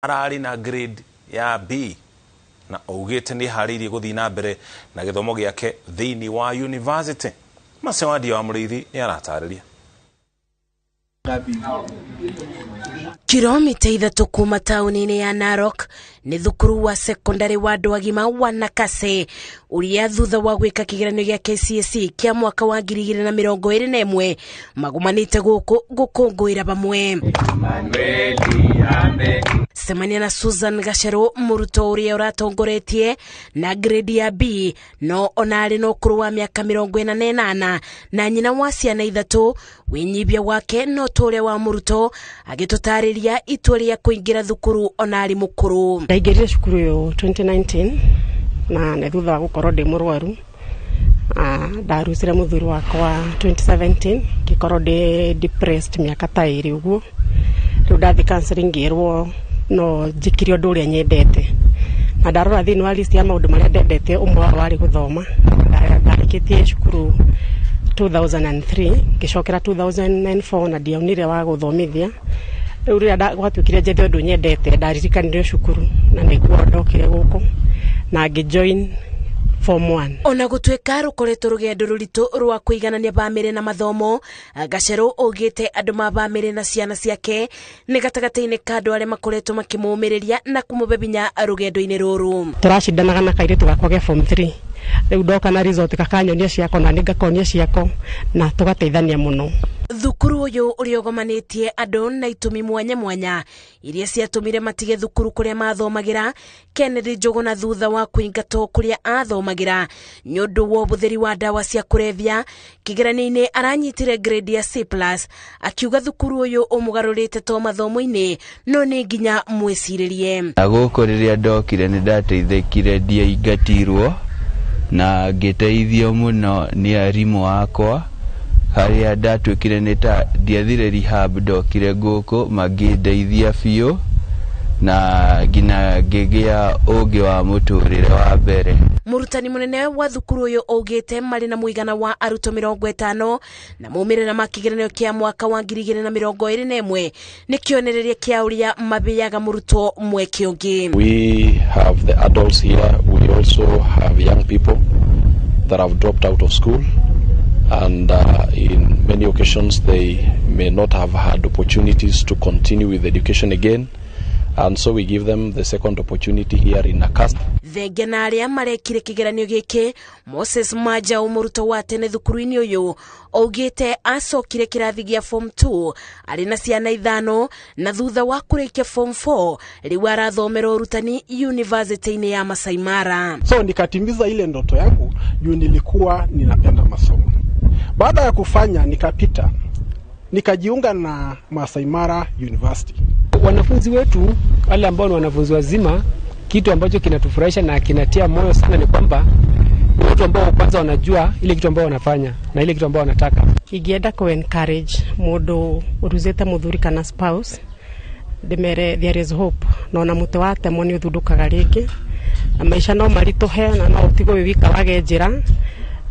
arari na grade ya B na augite ni haririe guthii na mbere na githomo giake thiini wa university. Masewadi wa Muriithi ni aratariria. Kilomita 3 kuma tauni-ini ya Narok ni thukuru wa sekondari wa andu agima wa Nakase uria thutha wa gwika kigeranio gia KCSE kia mwaka wa 2021 magumanite guku gukungwira bamwe. Semania na Susan Gachero muruto uria uratongoretie na grade ya B no onari no kuru wa miaka 48 na nyina wa ciana 3 winyibia wake no tore wa muruto agitutariria itua ria kuingira thukuru onari mukuru. Ndaingirire cukuru yo 2019 na thutha wa gukorwo ndi murwaru ndarucire muthuri wakwa 2017 gikorwo ndi depressed miaka ta iri uguo. Riu ndathi counseling ngirwo no njikire undu uria nyendete na ndarora thiini wa list ya maundu maria ndendete umwe wari guthoma. Ndarikitie cukuru 2003 ngicokera 2004 na ndiaunire wa guthomithia. Riu ria gwatuikire njethe undu nyendete ndaririkanire cukuru na niguo ndokire guku na ngijoin Form 1. Ona gutweka rukoretwo rugendo ruritu rwa kuiganania bamire na mathomo, Gachero ogite andu ma bamire na ciana ciake ni gatagataine ka andu aria makoretwo makimumiriria na kumubebinya rugendo-ini ruru. Turashindanaga na kairitu gakwa ge Form 3. Riu ndoka na result kakanyonia ciako na ningakonia ciako na tugateithania muno. Thukuru uyu uriogomanetie andu na itumi mwanya mwanya iria ciatumire matige thukuru kuria mathomagira. Kennedy Njogu na thutha wa kuingatwo kuria athomagira nyundu wa butheri wa dawa cia kurevya kigeranio-ini aranyitire grade ya C+ akiuga thukuru uyu umugarurite to mathomo-ini no ni nginya mwiciririe. Aguko riria ndokire ni ndateithikire ndiaingatirwo na ngiteithio muno ni arimu akwa. Haria ndatwikire ni ta ndiathire rehab ndokire guku mangindeithia biu na ngina ngigia ungi wa muturire wa mbere. Murutani munene wa thukuru uyu ogite mari na muigana wa aruto 50 na mumirira makigeranio kia mwaka wa 2021 ni kionereria kia uria mabiyaga muruto mweke ungi. We have the adults here. We also have young people that have dropped out of school. And in many occasions they may not have had opportunities to continue with education again, and so we give them the second opportunity here in Nakasa. Thenge na aria marekire kigeranio giki Moses Maja umuruto wa tene thukuru-ini uyu ogite acokire kirathi gia Form 2 ari na ciana 5 na thutha wa kurikia Form 4 riu arathomera urutani university-ini ya Masai Mara. So nikatimiza ile ndoto yangu juu nilikuwa ninapenda masomo. Baada ya kufanya nikapita nikajiunga na Masai Mara University. Wanafunzi wetu wale ambao ni wanafunzi wazima, kitu ambacho kinatufurahisha na kinatia moyo sana ni kwamba watu ambao kwanza wanajua ile kitu ambao wanafanya na ile kitu ambao wanataka. Igienda ku encourage mundu uruzeta muthuri kana spouse demere there is hope no na mute wate moni uthundukaga ringi na maisha no marituhe na no utigo wika wagenjira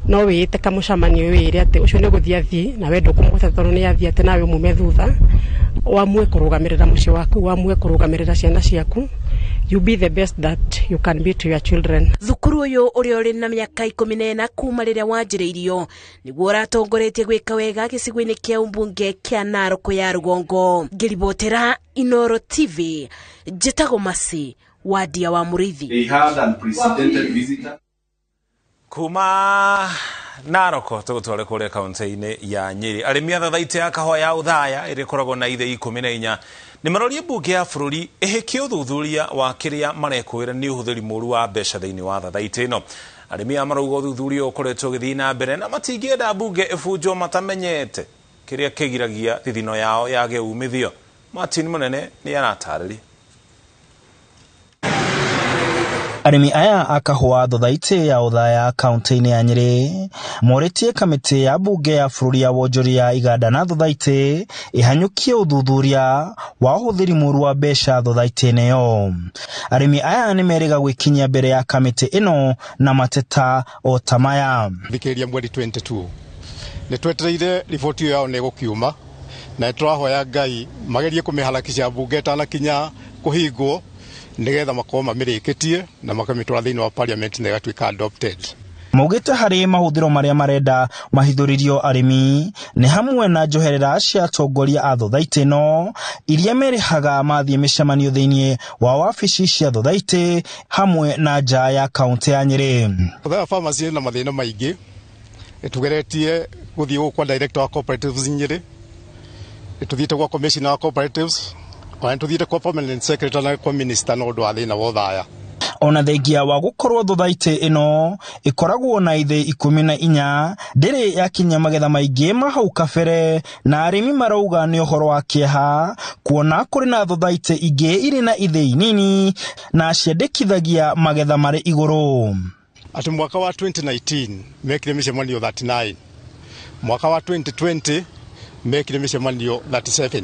no wite kamucamanio wire ati ucio ni guthia thi na wendo kumugutatono ni yathia ati nawe mume thutha wamue kurugamirira muci waku wamue kurugamirira ciana ciaku. You be the best that you can be to your children. Thukuru uyu uri uri na miaka 14 kuma riria wanjiriirio niguo ratongoretie gwika wega gicigo-ini kia umbunge kia Narok ya Rugongo. Ngiribotera Inoro TV, Jetago Masi, Wadia wa Muriithi. They had unprecedented visitor. Kuma Naroko tugutware kuria kaunti-ini ya Nyeri. Arimi athathaite ya kahoa ya uthaya iri koragwo na ithe 14 ni marorie bunge ya bururi ihiki uthuthuria wa kiria marekwira ni uhuthiri muru wa mbeca thiini wa thathaite ino. Arimi amarauga uthuthuria ukoretwo githii na mbere na matingienda bunge ifunjwo matamenyete kiria kigiragia thithino yao yage umithio. Martin Munene ni aratariria. Arimi aya akahwa thothaite ya uthaya kaunti-ini ya Nyeri moretie kamiti ya bunge ya bururi ya wonjoria iganda na thothaite ihanyukie uthuthuria wa uhuthiri muru wa mbeca thothaite-ini yo. Arimi aya ni meriga gwikinyia mbere ya kamiti ino na mateta o tamaya. Thikiria mweri 22 ni twetereire riboti yao ne gukiuma na turahoya Ngai magerie kumihalakisha bunge tanakinya kuhingwo nigetha makorwo mamirikitie na makamitwara thiini wa parliament na igatuika adopted. Maugite hari mahuthiro maria marenda mahithuririo arimi ni hamwe na njoherera cia atongoria a thothaitĩ no iria merihaga mathie micemanio thiini wa wabici cia thothaitĩ hamwe na nja ya kaunti ya Nyeri. Thothaitĩ pharmacy na mathina maingi tugeretie guthii gukwa director wa cooperatives Nyeri, tuthiite kwa commissioner wa cooperatives, kwa tuthiite kwa permanent secretary na kwa minister no ndo athina wa thaya. Ona thengia wa gukorwo thothaitĩ ino ikoragwo na ithe 14 ndiri yakinya magetha maingi mahau kabere na arimi marauga ni uhoro wa kieha kuona kuri na thothaitĩ ingi iri na ithe inini na ciendekithagia magetha mari iguru. Ati mwaka wa 2019 mekire micemanio 39, mwaka wa 2020 mekire micemanio 37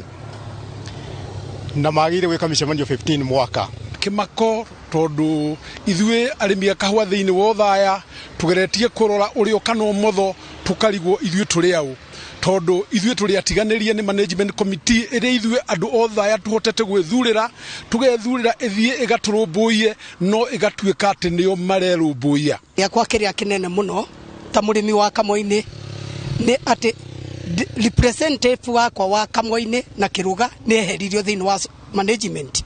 na magire gwika micemanio 15 mwaka. Kimako tondu ithue arimi akahwa thiini wa thaya tugeretie kurora urio kana umotho tukarigwo ithue turi au tondu ithue turi atiganirie ni management committee ire ithue andu othaya tuhotete gwithurira tugethurira ithie igaturumbuie no igatuika ati nio marerumbuia yakwa kiria kinene muno ta murimi wa Kamoi-ini ni ati representative wakwa wa Kamoi-ini na Kiruga ni eheririo thiini wa management.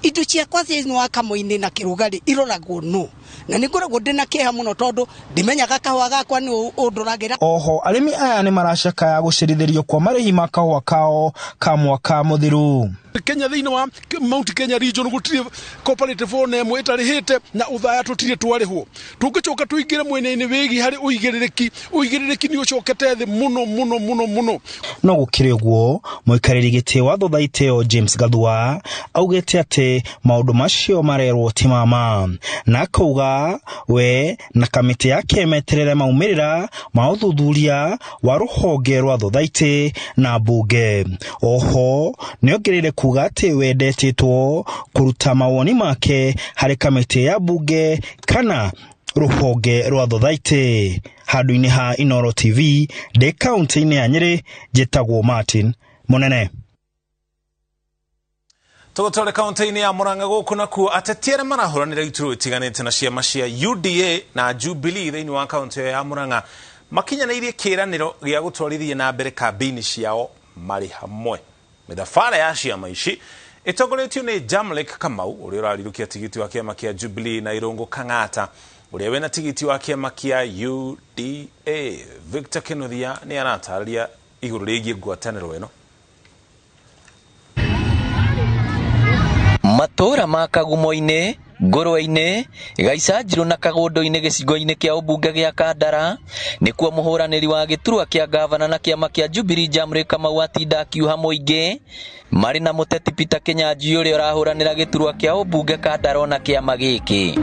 Indo ciakwa thiini wa Kamoi-ini na Kirugari iroragwo no na ningoragwo ndina kieha muno tondu ndimenyaga kahwa gakwa ni unduragira. Oho arimi aya ni maracaka ya gucirithirio kwa marihi ma kahwa kao ka mwaka muthiru. Kenya thiini wa Mount Kenya region gutire cooperative one mwe itarihite na uthaya tutire twarihwo tungicoka tuingire mwene-ini wigi hari uigirereki ni ucokete thi muno no gukire guo muikariri giti wa thothaitĩ o James Gathua augite ati maundu macio marerwo ti mama na akauga we na kamiti yake meterere maumirira ma uthuthuria wa ruhonge rwa thothaitĩ na bunge. Oho niongerere kuga ati wendetitwo kuruta mawoni make hari kamiti ya bunge kana ruhonge rwa thothaitĩ. Handu-ini ha Inoro TV de kaunti-ini ya Nyeri njitagwo Martin Munene. Tugotore kaunti-ini ya Murang'a guku nakuo atetiere marahuranira ituru itiganite na ciama cia UDA na Jubilee thiini wa kaunti ya Murang'a makinyanirie kiraniro gia gutwarithia na mbere kambini ciao mari hamwe. Midafara ya ciama ici itongoretio ni Jamlek Kamau uria urarirukia tigiti wa kiama kia Jubilee na Irungu Kang'ata uria wena tigiti wa kiama kia UDA. Victor Kinuthia ni arataria iguru rigie ngwataniro eno. Matora ma Kagumo-ini, Ngũrwe-ini, Gaicanjirũ na Kagondo-ini gĩcigo-ini kia ũmbunge gia Kandara nĩkuo mũhũranĩri wa gĩturwa kia gavana na kiama kia Jubilee Jamlek Kamau atinda akiuha mũingĩ marĩ na mũteti Peter Kĩnyanjui ũrĩa ũrahũranĩra gĩturwa kia ũmbunge Kandara na kiama gĩkĩ.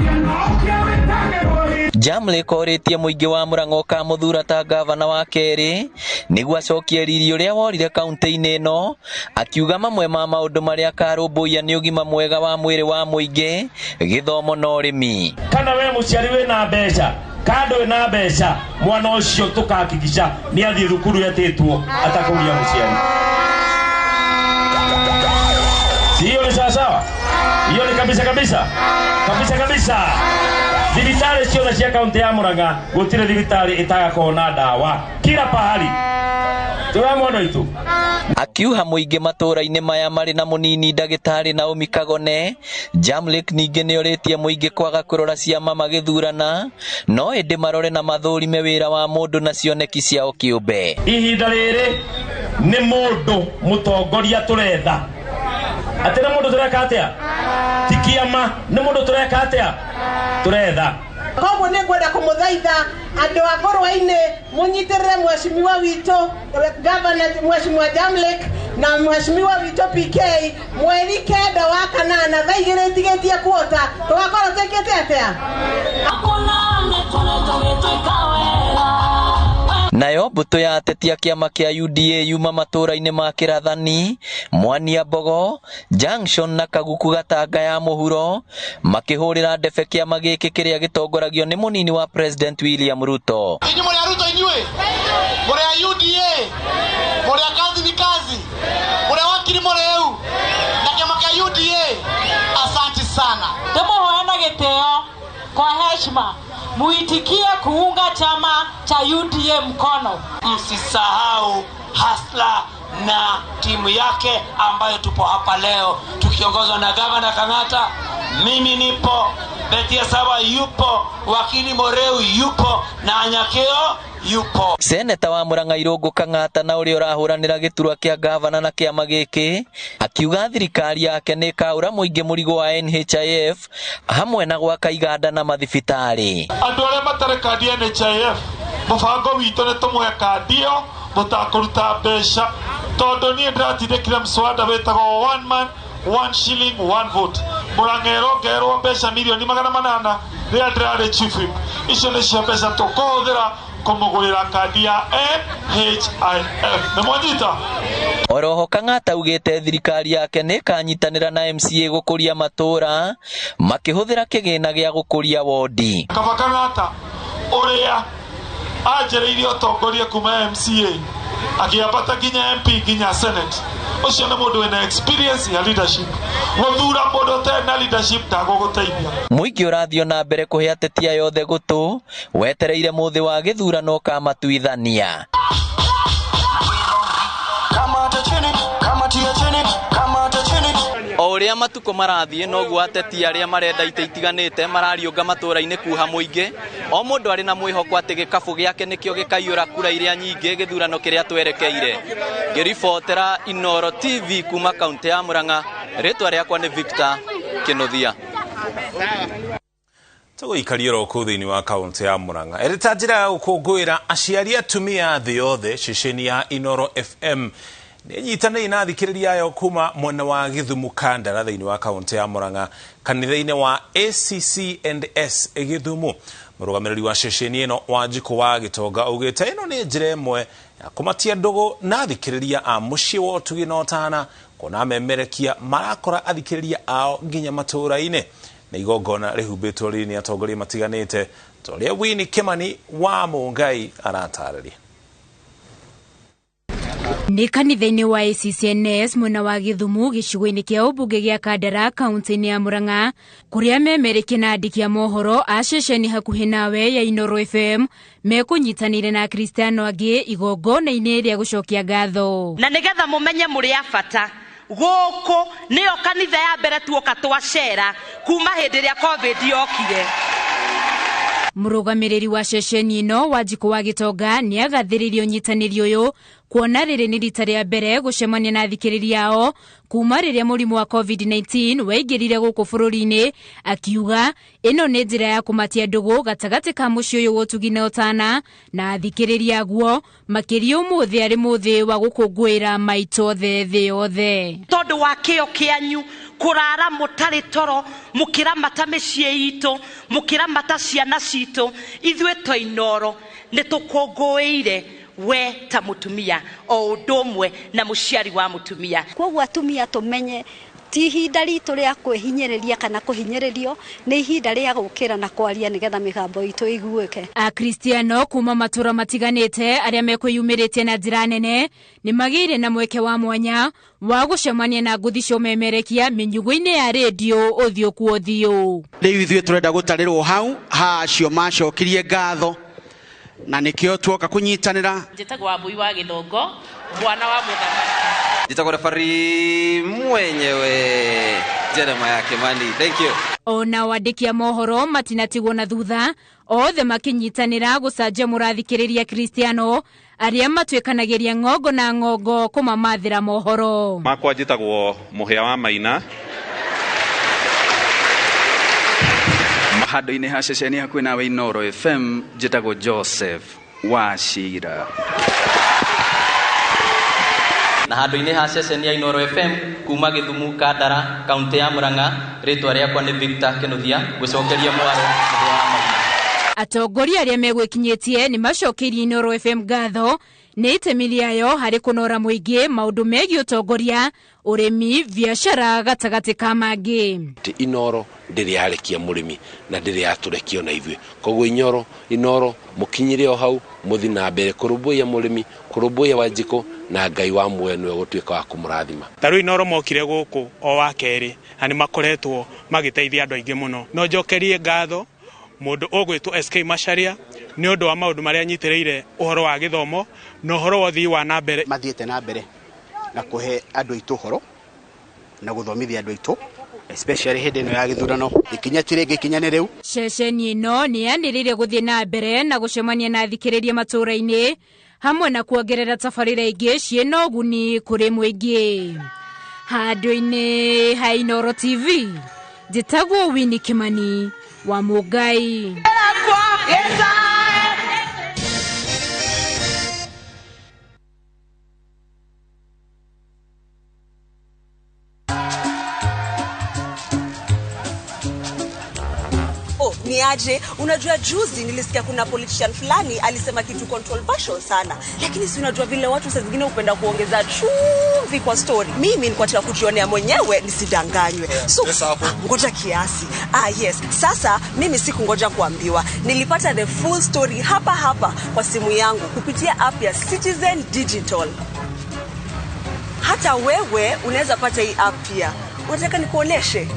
Jamlek orĩtie mũingĩ wa Murang'a ũkamũthura ta gavana wa kerĩ nĩguo acokie riri ũrĩa worire kaunti-inĩ ĩno, akiuga mamwe ma maũndũ marĩa akarũmbũiya nĩ ũgima mwega wa mwĩrĩ wa mũingĩ, gĩthomo na ũrĩmi. Kana we mũciari wĩna mbeca kando wĩna mbeca mwana ũcio tũkahakikisha nĩ athiĩ thukuru etĩtwo atakũgia mũciari. Hiyo ni sawa? Hiyo ni kabisa. Thibitari ciothe cia kaunti ya Murang'a gutire thibitari itagakorwo na dawa kila pahali. Turamwona itu. Akiuha mũingĩ matũra-inĩ maya marĩ na mũnini ndagĩtarĩ Naomi Kagone, Jamlek ningĩ nĩ orĩtie mũingĩ kwaga kũrora ciama magĩthurana, no ĩndĩ marore na mathũrime wĩra wa mũndũ na cioneki ciao kĩũmbe. Ihinda rĩrĩ nĩ mũndũ mũtongoria tũretha. Atĩ nĩ mũndũ tũreka atĩa? Ti kĩama, nĩ mũndũ tũreka atĩa? Turetha. Koguo nĩ ngwenda kũmũthaitha andũ a Ngũrwe-inĩ mũnyitirĩre mheshimiwa witũ gavana mheshimiwa Jamlek na mheshimiwa witũ PK mweri 9 wa kanana thaa 2 tigĩtie kuota tũgakorwo twĩkĩte atĩa? Nayo mbũtũ ya ateti a kĩama kĩa UDA yuma matũra-inĩ ma Kĩrathani, Mwania Mbogo, Junction na Kaguku Gatanga ya mũhuro makĩhũrĩra ndebe kĩama gĩkĩ kĩrĩa gĩtongoragio nĩ mũnini wa President William Ruto. Inyuĩ mũrĩ a Ruto inyuĩ? Mũrĩ a UDA? Mũrĩ a kazi ni kazi? heshima muitikie kuunga chama cha UDA mkono. Msisahau Hasla na timu yake ambayo tupo hapa leo tukiongozwa na Gavana Kang'ata. Mimi nipo, Betia Saba yupo, Wakili Moreu yupo na Anyakeo yupo. Seneta wa Murang'a Irungu Kang'ata na uria urahuranira giturwa kia gavana na kiama giki akiuga thirikari yake ni kaura muingi murigo wa NHIF hamwe na gwaka iganda na mathibitari. Andu aria matare kandi NHIF mubango witũ nĩ tũmwe kandio mũtakuruta mbeca tondu niĩ ndiratindĩkire mswada wĩtagwo 1 man 1 shilling 1 vote. Murang'a ĩrongererwo mbeca milioni 800 rĩrĩa ndĩrarĩ chief whip. Icio nĩcio mbeca tũkũhũthĩra kumugurira kandi ya NHIF. Nĩmwanyita? Oroho Kang'ata ugite thirikari yake ni kanyitanira na MCA gukuria matura makihũthĩra kĩgĩna gĩa gukuria wodi. Kaba Kang'ata uria ajereirio tongoria kuma MCA akiambata nginya MP nginya Senate. Ucio nĩ mũndũ wĩna experience ya leadership. Gũthura mũndũ ũtarĩ na leadership ndagũgũteithia. Mũingĩ ũrathio na mbere kũhe ateti yothe gũtũ wetereire mũthĩ wa gĩthurano kamatuithania. O ũrĩa matukũ marathiĩ noguo ateti arĩa marenda ite itiganĩte marariũnga matũra-inĩ kuha mũingĩ. O mũndũ arĩ na mwĩhoko atĩ gĩkabũ gĩake nĩkĩo gĩkaiyũra kura iria nyingĩ gĩthurano kĩrĩa twerekeire. Ngĩribotera Inoro TV kuma kaunti ya Murang'a, rĩtwa rĩakwa nĩ Victor Kĩnuthia. Tũgũikaria roko thĩinĩ wa kaunti ya Murang'a. Ĩrĩ ta njĩra ya gũkũngũĩra aciari atumia thĩ yothe, ceceni ya Inoro FM nĩnyitanĩire na thikĩrĩria yayo kuma mwena wa Gĩthumu Kandara thĩinĩ wa kaunti ya Murang'a kanitha-inĩ wa ACC&S Gĩthumu. Mũrũgamĩrĩri wa ceceni ĩno Wanjikũ wa Gĩtonga augĩte ĩno nĩ njĩra ĩmwe ya kũmatia ndũgũ na thikĩrĩria a mũciĩ wa ũtugi na ũtana kuona memerekia marakora athikĩrĩria ao nginya matũra-inĩ. Na igongona rĩhumbĩtwo rĩrĩ nĩ atongoria matiganĩte ta ũrĩa Winnie Kimani wa Mũngai aratarĩria. Nĩ kanitha-inĩ wa ACC&S mwena wa Gĩthumu gĩcigo-inĩ kĩa ũmbunge gĩa Kandara kaunti-inĩ ya Murang'a kũrĩa memerekia na andĩki a mohoro a ceceni hakuhĩ nawe ya Inoro FM mekũnyitanĩire na Kristiano angĩ igongona-inĩ rĩa gũcokia ngatho. Na nĩgetha mũmenye mũrĩ a bata gũkũ nĩyo kanitha ya mbere tuoka twacera kuma hĩndĩ ĩrĩa COVID yokire. Mũrũgamĩrĩri wa ceceni ĩno Wanjikũ wa Gĩtonga nĩ agathĩrĩirie ũnyitanĩri ũyũ kuona rĩrĩ nĩ rita rĩa mbere gũcemania na thikĩrĩria ao kuma rĩrĩa mũrimũ wa COVID-19 waingĩrire gũkũ bũrũri-inĩ, akiuga ĩno nĩ njĩra ya kũmatia ndũgũ gatagatĩ ka mũciĩ ũyũ wa ũtugi na ũtana na thikĩrĩria guo makĩria ũmũthĩ arĩ mũthĩ wa gũkũngũĩra maitũ thĩ yothe. Tondũ wa kĩo kĩanyu kurara mũtarĩ toro mũkĩramata mĩciĩ itũ mũkĩramata ciana citũ, ithuĩ twa Inoro nĩ tũkũngũĩire we ta mutumia o ũndũ ũmwe na mũciari wa mutumia. Koguo atumia tumenye ti ihinda ritũ rĩa kwĩhinyĩrĩria kana kũhinyĩrĩrio, nĩ ihinda rĩa gũkĩra na kwaria nĩgetha mĩgambo itũ iguĩke. Akristiano kuma matũra matiganĩte arĩa mekwĩyumĩrĩtie na njĩra nene nĩ magĩire na mweke wa mwanya wa gũcemania na ngũthi cia ũmemerekia mĩnyugo-inĩ ya redio ũthiũ kwa ũthiũ. Rĩu ithuĩ tũrenda gũtarĩrwo hau acio macokirie ngatho na nikio tuoka kunyitanira. Njĩtagwo Wambui wa Gĩthongo, mwana wa mũthamaki. Njĩtagwo referee mwenyewe Jeremiah Kimani. Thank you. Ona wandĩki a mohoro matinatigwo na thutha, othe makinyitanĩra gũcanjamũra thikĩrĩria Kristiano arĩa matuĩkanagĩria ng'ongo na ng'ongo kũmamathĩra mohoro. Makwa njĩtagwo Mũhĩa wa Maina. Handũ-inĩ ha ceceni hakuhĩ nawe Inoro FM, njĩtagwo Joseph Wachira. Na handũ-inĩ ha ceceni ya Inoro FM kuma Gĩthumu Kandara kaunti ya Murang'a, rĩtwa rĩakwa nĩ Victor Kĩnuthia, gũcokeria mwaro Mũhĩa wa Maina. Atongoria arĩa megwĩkinyĩtie nĩ macokeirie Inoro FM ngatho nĩ itemi rĩayo harĩ kũnora mũingĩ maũndũ megiĩ ũtongoria, ũrĩmi, biacara gatagatĩ ka mangĩ. Inoro ndĩrĩ yarekia mũrĩmi na ndĩrĩ yatũrekia na ithuĩ. Koguo Inoro mũkinyire o hau mũthi na mbere kũrũmbũiya mũrĩmi, kũrũmbũiya Wanjikũ na Ngai wa muoyo nĩwe gũtuĩka wa kũmũrathima. Tarũ Inoro mokire gũkũ o wa kerĩ na nĩ makoretwo magĩteithia andũ aingĩ mũno. No njokerie ngatho mundu ogwitwo SK Macharia ni undu wa maundu maria nyitireire uhoro wa githomo na uhoro wa thii wa na mbere mathiete na mbere na kuhe andu aitu uhoro na guthomithia andu aitu especially hindi no ya githurano ikinya tirenge kinyane riu. Ceceni ino ni yaniriire guthie na mbere na gucemania na thikiriria matura-ini hamwe na kuongerera tabarira ingi ciena uguni kuri muingi. Handu-ini ha Inooro TV njitagwo Winnie Kimani wa Mugai. Niaje, unajua juzi nilisikia kuna politician fulani alisema kitu controversial sana, lakini si unajua vile watu saa zingine upenda kuongeza chumvi kwa story. Mimi nilikuwa nataka kujionea mwenyewe nisidanganywe. So ngoja kiasi. Yes, sasa mimi sikungoja kuambiwa. Nilipata the full story hapa kwa simu yangu kupitia app ya Citizen Digital. Hata wewe unaweza pata hii app pia. Unataka nikuoneshe?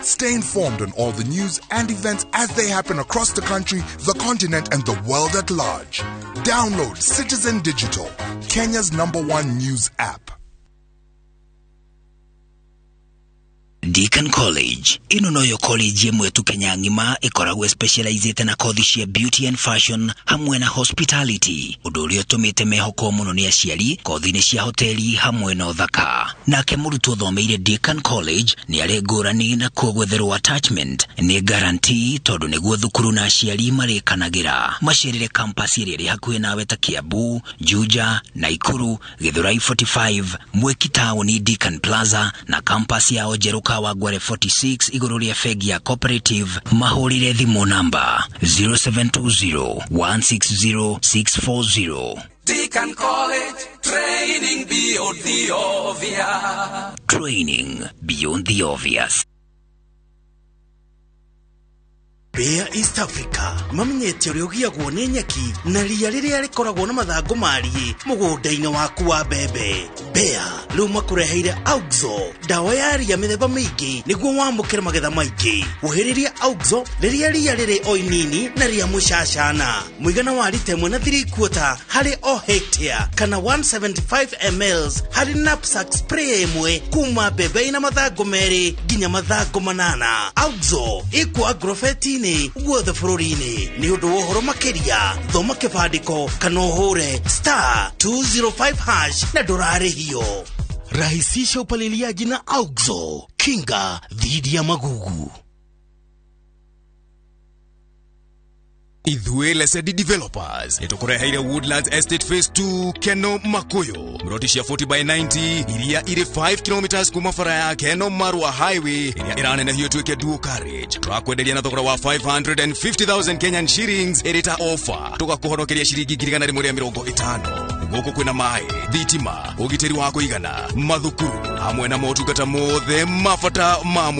Stay informed on all the news and events as they happen across the country, the continent, and the world at large. Download Citizen Digital, Kenya's #1 news app. Deakin College ino noyo college yemwe tu Kenya ngima ikoragwo specialized na kothi cia beauty and fashion hamwe na hospitality. Undu uria tumite mehoko muno ni aciari kothi-ini cia hoteli hamwe na uthaka. Nake murutwo thomeire Deakin College ni ari ngurani na kugwetherwo attachment ni guarantee tondu niguo thukuru na aciari marikanagira. Macerere campus iria ri hakuhi nawe ta Kiambu, Juja, Naikuru, Githurai 45, Mweki Town, Deakin Plaza na campus ya Ojeruka wa Gware 46 iguru ria fegi ya cooperative. Mahurire thimu namba 0720160640. Deakin College, training beyond the obvious. Training beyond the obvious. Bea East Africa mamenyete uri ugiagwo ni nyeki na ria riria rikoragwo na mathangu mari mugunda-ini waku wa bebe. Bea riu makureheire Auxo, dawa ya ria mithemba mingi niguo wamukire magetha maingi. Uhiriria Auxo riria ria riri o inini na ria mucacana. Muigana wa lita 1.75 hari o hectare kana 175 ml hari knapsack spray imwe kuma bebe na mathangu meri ginya mathangu manana. Auxo iko agrofeti-ini guothe bururi-ini. Ni undu wa uhoro makiria thoma kibandiko kana uhure *205# na ndurarihio. Rahisisha upaliliaji na Auxo, kinga dhidi ya magugu. Idhuele Lesedi Developers nitukureheire Woodlands Estate Phase 2 Keno Makuyu mrotishia 40/90 iria iri 5 km kuma fara ya Keno Marua Highway iria iranene hiyo tuweke dual carriage. Twakwenderia na thogora wa 550,000 Kenyan shillings erita offer tugakuhonokeria shiringi 150. Guku kwina mai, thitima, ugiteri wa kuigana, mathukuru hamwe na motungata mothe mafata mamu